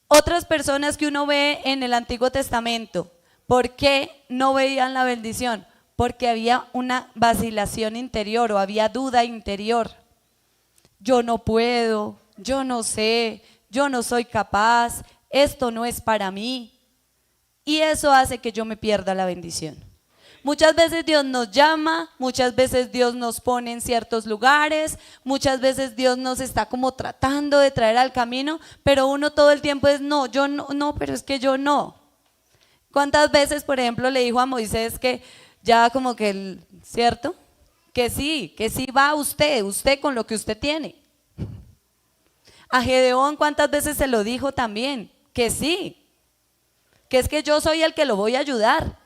Otras personas que uno ve en el Antiguo Testamento, ¿por qué no veían la bendición? Porque había una vacilación interior o había duda interior. Yo no puedo, yo no sé, yo no soy capaz, esto no es para mí. Y eso hace que yo me pierda la bendición. Muchas veces Dios nos llama, muchas veces Dios nos pone en ciertos lugares, muchas veces Dios nos está como tratando de traer al camino, pero uno todo el tiempo es no, yo no, no, pero es que yo no. ¿Cuántas veces, por ejemplo, le dijo a Moisés que ya como que, ¿cierto? Que sí va usted con lo que usted tiene. A Gedeón, ¿cuántas veces se lo dijo también? Que sí, que es que yo soy el que lo voy a ayudar.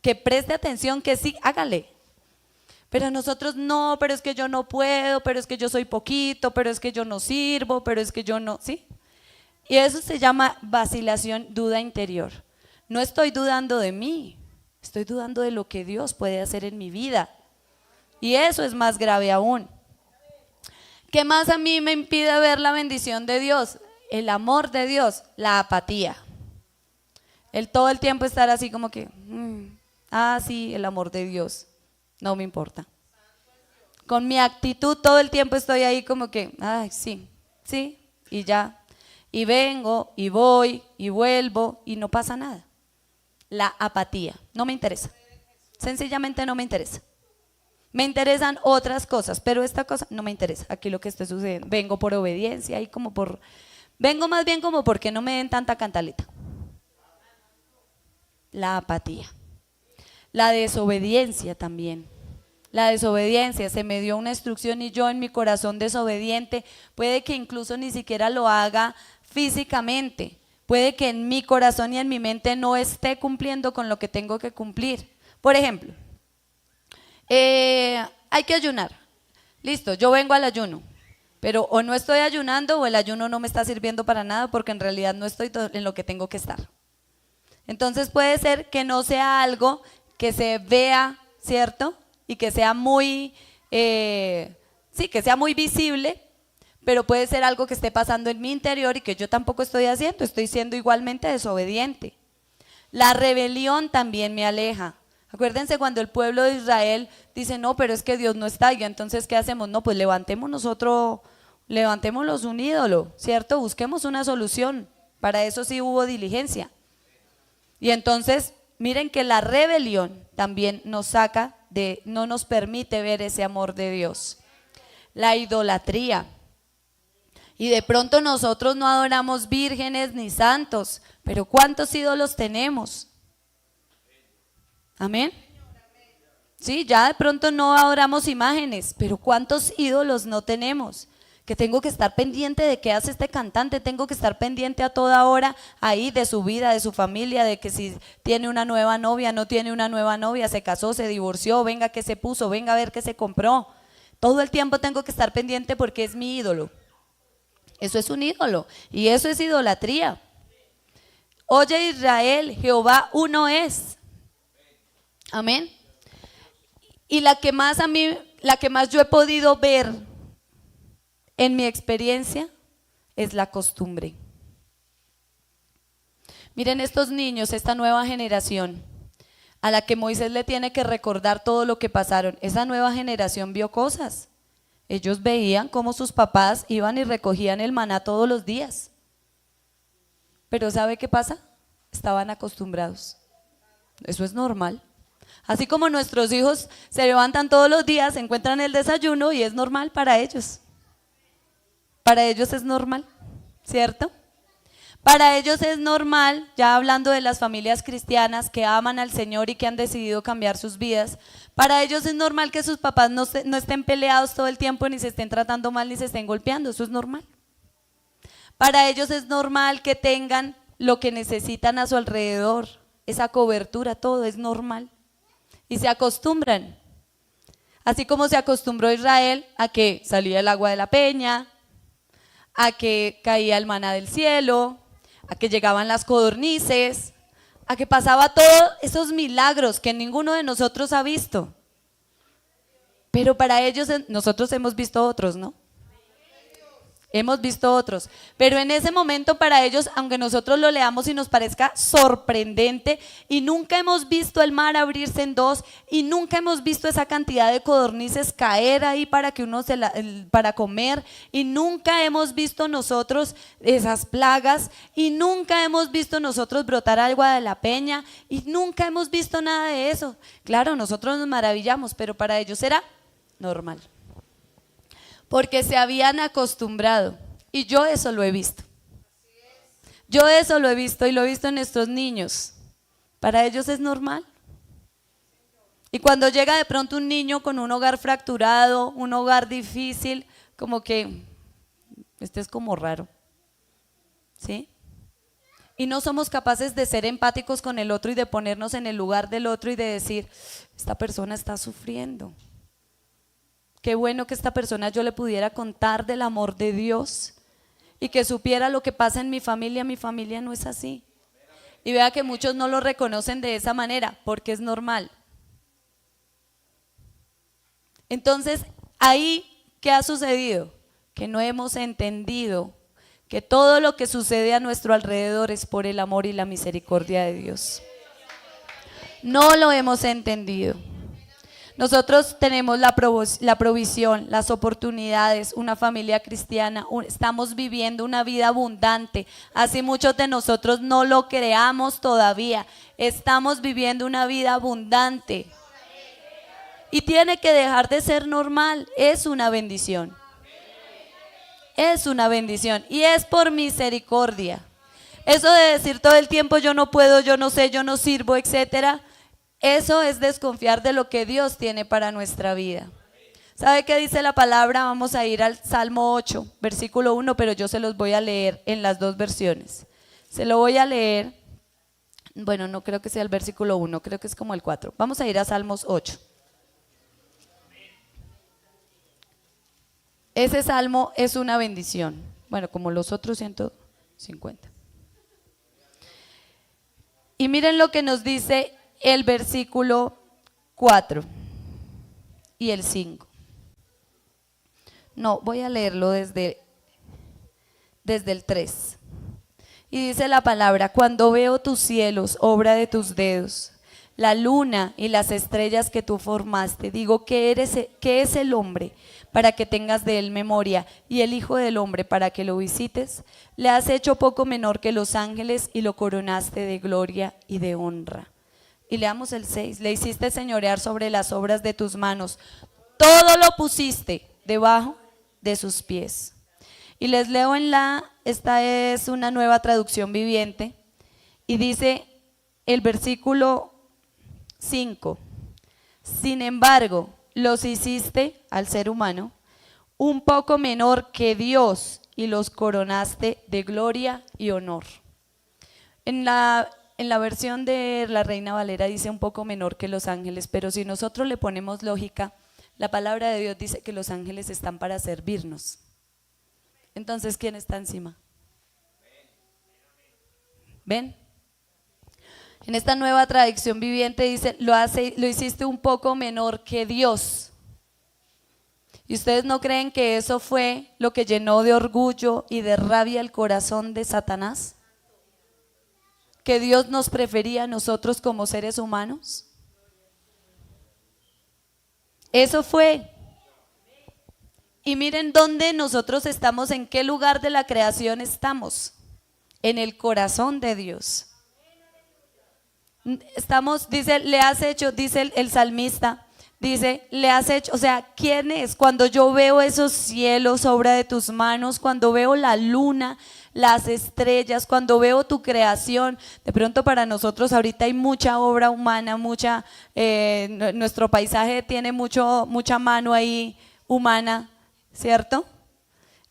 Que preste atención, que sí, hágale. Pero nosotros no, pero es que yo no puedo, pero es que yo soy poquito, pero es que yo no sirvo, pero es que yo no, ¿sí? Y eso se llama vacilación, duda interior. No estoy dudando de mí, estoy dudando de lo que Dios puede hacer en mi vida. Y eso es más grave aún. ¿Qué más a mí me impide ver la bendición de Dios? El amor de Dios, la apatía. El todo el tiempo estar así como que... sí, el amor de Dios, no me importa. Con mi actitud todo el tiempo estoy ahí como que, sí, y ya. Y vengo, y voy, y vuelvo, y no pasa nada. La apatía, no me interesa. Sencillamente no me interesa. Me interesan otras cosas, pero esta cosa no me interesa. Aquí lo que está sucediendo, vengo por obediencia y vengo más bien como porque no me den tanta cantaleta. La apatía. La desobediencia también. La desobediencia, se me dio una instrucción y yo en mi corazón desobediente, puede que incluso ni siquiera lo haga físicamente, puede que en mi corazón y en mi mente no esté cumpliendo con lo que tengo que cumplir. Por ejemplo, hay que ayunar. Listo, yo vengo al ayuno, pero o no estoy ayunando o el ayuno no me está sirviendo para nada porque en realidad no estoy en lo que tengo que estar. Entonces puede ser que no sea algo que se vea, ¿cierto? Y que sea muy, que sea muy visible, pero puede ser algo que esté pasando en mi interior y que yo tampoco estoy haciendo, estoy siendo igualmente desobediente. La rebelión también me aleja. Acuérdense cuando el pueblo de Israel dice, no, pero es que Dios no está, y entonces ¿qué hacemos? No, pues levantémonos un ídolo, ¿cierto? Busquemos una solución. Para eso sí hubo diligencia. Y entonces, miren que la rebelión también nos saca no nos permite ver ese amor de Dios. La idolatría. Y de pronto nosotros no adoramos vírgenes ni santos, pero ¿cuántos ídolos tenemos? Amén. Sí, ya de pronto no adoramos imágenes, pero ¿cuántos ídolos no tenemos? Que tengo que estar pendiente de qué hace este cantante, tengo que estar pendiente a toda hora ahí de su vida, de su familia, de que si tiene una nueva novia, no tiene una nueva novia, se casó, se divorció, venga qué se puso, venga a ver qué se compró. Todo el tiempo tengo que estar pendiente porque es mi ídolo. Eso es un ídolo y eso es idolatría. Oye Israel, Jehová uno es. Amén. Y la que más yo he podido ver en mi experiencia es la costumbre. Miren estos niños, esta nueva generación a la que Moisés le tiene que recordar todo lo que pasaron. Esa nueva generación vio cosas. Ellos veían cómo sus papás iban y recogían el maná todos los días. Pero ¿sabe qué pasa? Estaban acostumbrados. Eso es normal. Así como nuestros hijos se levantan todos los días, encuentran el desayuno y es normal para ellos. Para ellos es normal, ¿cierto? Para ellos es normal, ya hablando de las familias cristianas que aman al Señor y que han decidido cambiar sus vidas, para ellos es normal que sus papás no estén peleados todo el tiempo, ni se estén tratando mal, ni se estén golpeando, eso es normal. Para ellos es normal que tengan lo que necesitan a su alrededor, esa cobertura, todo es normal. Y se acostumbran. Así como se acostumbró Israel a que salía el agua de la peña, a que caía el maná del cielo, a que llegaban las codornices, a que pasaba todos esos milagros que ninguno de nosotros ha visto. Pero para ellos, nosotros hemos visto otros, ¿no? Hemos visto otros, pero en ese momento para ellos, aunque nosotros lo leamos y nos parezca sorprendente, y nunca hemos visto el mar abrirse en dos, y nunca hemos visto esa cantidad de codornices caer ahí para que uno para comer, y nunca hemos visto nosotros esas plagas, y nunca hemos visto nosotros brotar agua de la peña, y nunca hemos visto nada de eso. Claro, nosotros nos maravillamos, pero para ellos era normal. Porque se habían acostumbrado. Y yo eso lo he visto. Yo eso lo he visto y lo he visto en nuestros niños. Para ellos es normal. Y cuando llega de pronto un niño con un hogar fracturado, un hogar difícil, como que, este es como raro. ¿Sí? Y no somos capaces de ser empáticos con el otro y de ponernos en el lugar del otro y de decir, esta persona está sufriendo. Qué bueno que esta persona yo le pudiera contar del amor de Dios y que supiera lo que pasa en mi familia no es así. Y vea que muchos no lo reconocen de esa manera porque es normal. Entonces, ahí, ¿qué ha sucedido? Que no hemos entendido que todo lo que sucede a nuestro alrededor es por el amor y la misericordia de Dios. No lo hemos entendido. Nosotros tenemos la provisión, las oportunidades, una familia cristiana, estamos viviendo una vida abundante, así muchos de nosotros no lo creamos todavía, estamos viviendo una vida abundante y tiene que dejar de ser normal, es una bendición. Es una bendición y es por misericordia. Eso de decir todo el tiempo yo no puedo, yo no sé, yo no sirvo, etcétera. Eso es desconfiar de lo que Dios tiene para nuestra vida. ¿Sabe qué dice la palabra? Vamos a ir al Salmo 8, versículo 1, pero yo se los voy a leer en las dos versiones. Se lo voy a leer, bueno, no creo que sea el versículo 1, creo que es como el 4. Vamos a ir a Salmos 8. Ese salmo es una bendición, bueno, como los otros 150. Y miren lo que nos dice el versículo 4 y el 5. No, voy a leerlo desde el 3. Y dice la palabra, cuando veo tus cielos, obra de tus dedos, la luna y las estrellas que tú formaste, digo, ¿qué es el hombre para que tengas de él memoria? Y el hijo del hombre para que lo visites. Le has hecho poco menor que los ángeles y lo coronaste de gloria y de honra. Y leamos el 6, le hiciste señorear sobre las obras de tus manos, todo lo pusiste debajo de sus pies. Y les leo esta es una nueva traducción viviente, y dice el versículo 5, sin embargo, los hiciste al ser humano un poco menor que Dios y los coronaste de gloria y honor. En la versión de la Reina Valera dice un poco menor que los ángeles, pero si nosotros le ponemos lógica, la palabra de Dios dice que los ángeles están para servirnos. Entonces, ¿quién está encima? ¿Ven? En esta nueva traducción viviente dice, lo hiciste un poco menor que Dios. ¿Y ustedes no creen que eso fue lo que llenó de orgullo y de rabia el corazón de Satanás? ¿Que Dios nos prefería a nosotros como seres humanos? Eso fue. Y miren dónde nosotros estamos, en qué lugar de la creación estamos. En el corazón de Dios. Estamos, dice, le has hecho, dice el salmista, dice, le has hecho, o sea, ¿quién es? Cuando yo veo esos cielos, obra de tus manos, cuando veo la luna, las estrellas, cuando veo tu creación, de pronto para nosotros ahorita hay mucha obra humana, nuestro paisaje tiene mucha mano ahí humana, ¿cierto?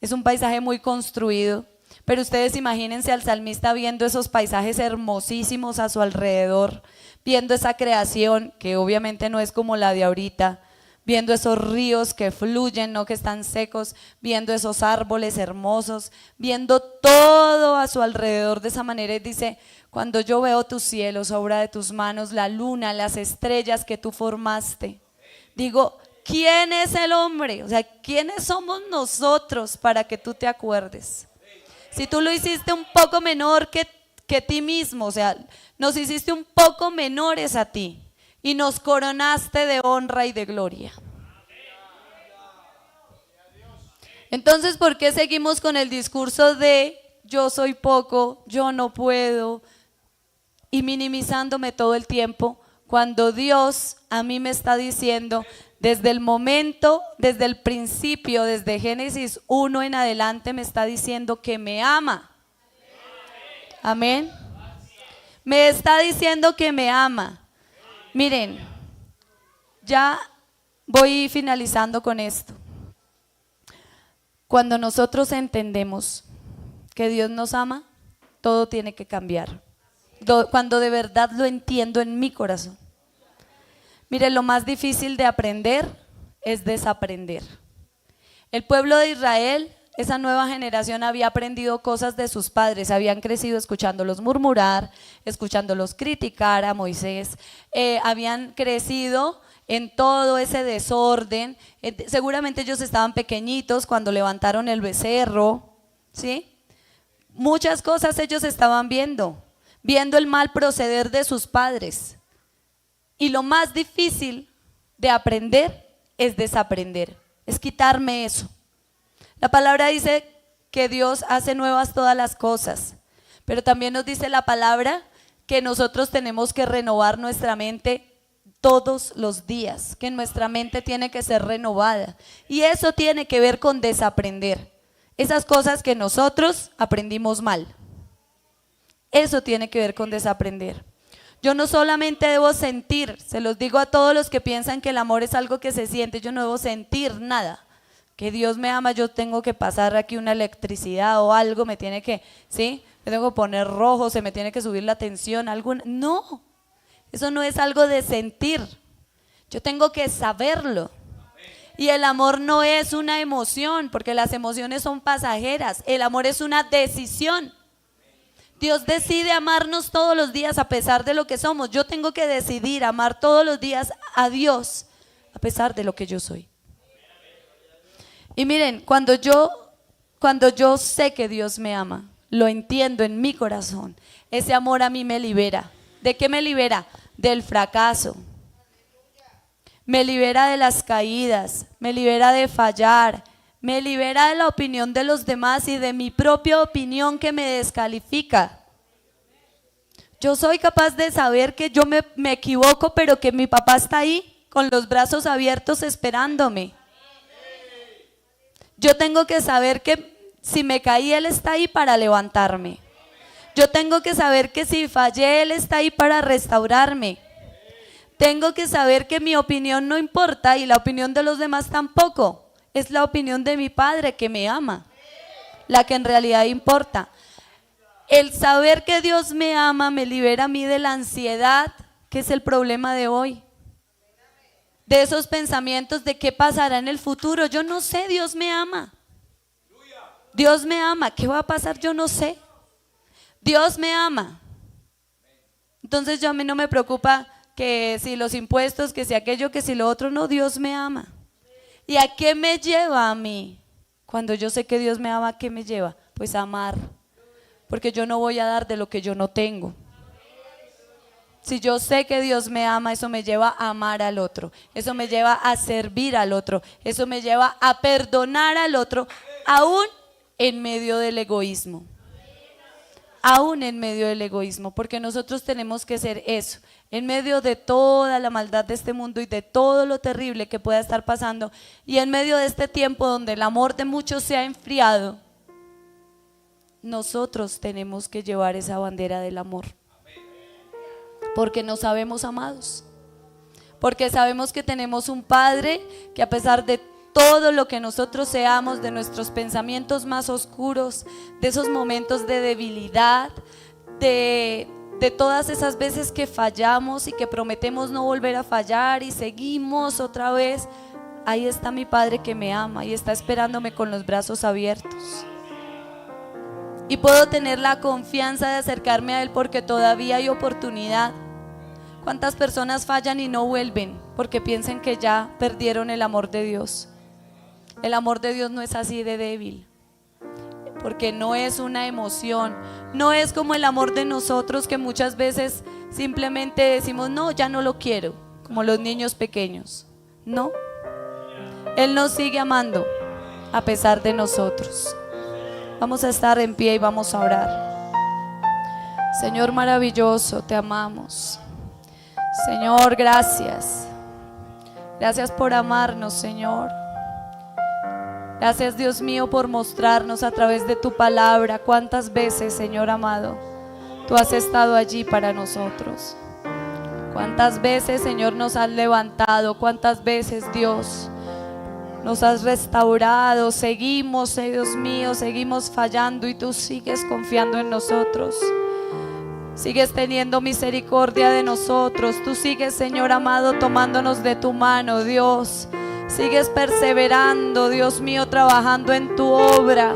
Es un paisaje muy construido, Pero ustedes imagínense al salmista viendo esos paisajes hermosísimos a su alrededor, viendo esa creación que obviamente no es como la de ahorita, viendo esos ríos que fluyen, no que están secos, viendo esos árboles hermosos, viendo todo a su alrededor de esa manera, y dice: cuando yo veo tus cielos, obra de tus manos, la luna, las estrellas que tú formaste, digo, ¿quién es el hombre? O sea, ¿quiénes somos nosotros para que tú te acuerdes? Si tú lo hiciste un poco menor que ti mismo, o sea, nos hiciste un poco menores a ti y nos coronaste de honra y de gloria. Entonces, ¿por qué seguimos con el discurso de yo soy poco, yo no puedo, y minimizándome todo el tiempo, cuando Dios a mí me está diciendo desde el momento, desde el principio, desde Génesis 1 en adelante, me está diciendo que me ama? Amén. Me está diciendo que me ama. Miren, ya voy finalizando con esto. Cuando nosotros entendemos que Dios nos ama, todo tiene que cambiar. Cuando de verdad lo entiendo en mi corazón. Mire, lo más difícil de aprender es desaprender. El pueblo de Israel, esa nueva generación, había aprendido cosas de sus padres, habían crecido escuchándolos murmurar, escuchándolos criticar a Moisés, habían crecido en todo ese desorden. Seguramente ellos estaban pequeñitos cuando levantaron el becerro, ¿sí? Muchas cosas ellos estaban viendo el mal proceder de sus padres. Y lo más difícil de aprender es desaprender, es quitarme eso. La palabra dice que Dios hace nuevas todas las cosas, pero también nos dice la palabra que nosotros tenemos que renovar nuestra mente todos los días, que nuestra mente tiene que ser renovada. Y eso tiene que ver con desaprender esas cosas que nosotros aprendimos mal. Eso tiene que ver con desaprender. Yo no solamente debo sentir, se los digo a todos los que piensan que el amor es algo que se siente, yo no debo sentir nada. Que Dios me ama, yo tengo que pasar aquí una electricidad o algo, me tiene que, ¿sí? Me tengo que poner rojo, se me tiene que subir la tensión, no, eso no es algo de sentir, yo tengo que saberlo. Y el amor no es una emoción, porque las emociones son pasajeras, el amor es una decisión. Dios decide amarnos todos los días a pesar de lo que somos. Yo tengo que decidir amar todos los días a Dios a pesar de lo que yo soy. Y miren, cuando yo sé que Dios me ama, lo entiendo en mi corazón, ese amor a mí me libera. ¿De qué me libera? Del fracaso. Me libera de las caídas, me libera de fallar, me libera de la opinión de los demás y de mi propia opinión que me descalifica. Yo soy capaz de saber que yo me equivoco, pero que mi papá está ahí con los brazos abiertos esperándome. Yo tengo que saber que si me caí, Él está ahí para levantarme. Yo tengo que saber que si fallé, Él está ahí para restaurarme. Tengo que saber que mi opinión no importa y la opinión de los demás tampoco. Es la opinión de mi Padre que me ama, la que en realidad importa. El saber que Dios me ama me libera a mí de la ansiedad, que es el problema de hoy. De esos pensamientos de qué pasará en el futuro. Yo no sé, Dios me ama. Dios me ama, ¿qué va a pasar? Yo no sé. Dios me ama. Entonces a mí no me preocupa que si los impuestos, que si aquello, que si lo otro. No, Dios me ama. ¿Y a qué me lleva a mí? Cuando yo sé que Dios me ama, ¿a qué me lleva? Pues a amar. Porque yo no voy a dar de lo que yo no tengo. Si yo sé que Dios me ama, eso me lleva a amar al otro. Eso me lleva a servir al otro. Eso me lleva a perdonar al otro, aún en medio del egoísmo. Aún en medio del egoísmo, porque nosotros tenemos que ser eso. En medio de toda la maldad de este mundo y de todo lo terrible que pueda estar pasando, y en medio de este tiempo donde el amor de muchos se ha enfriado, nosotros tenemos que llevar esa bandera del amor. Porque nos sabemos amados. Porque sabemos que tenemos un Padre que a pesar de todo lo que nosotros seamos, de nuestros pensamientos más oscuros, de esos momentos de debilidad, de todas esas veces que fallamos y que prometemos no volver a fallar y seguimos otra vez. Ahí está mi Padre que me ama y está esperándome con los brazos abiertos. Y puedo tener la confianza de acercarme a Él porque todavía hay oportunidad. ¿Cuántas personas fallan y no vuelven porque piensan que ya perdieron el amor de Dios? El amor de Dios no es así de débil, porque no es una emoción, no es como el amor de nosotros que muchas veces simplemente decimos no, ya no lo quiero, como los niños pequeños. No, Él nos sigue amando a pesar de nosotros. Vamos a estar en pie y vamos a orar. Señor maravilloso, te amamos. Señor, gracias. Gracias por amarnos, Señor. Gracias, Dios mío, por mostrarnos a través de tu palabra cuántas veces, Señor amado, tú has estado allí para nosotros. Cuántas veces, Señor, nos has levantado. Cuántas veces, Dios, nos has restaurado. Seguimos, Dios mío, seguimos fallando y tú sigues confiando en nosotros. Sigues teniendo misericordia de nosotros. Tú sigues, Señor amado, tomándonos de tu mano, Dios. Sigues perseverando, Dios mío, trabajando en tu obra,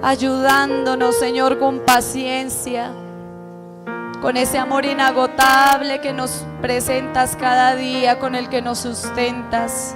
ayudándonos, Señor, con paciencia, con ese amor inagotable que nos presentas cada día, con el que nos sustentas.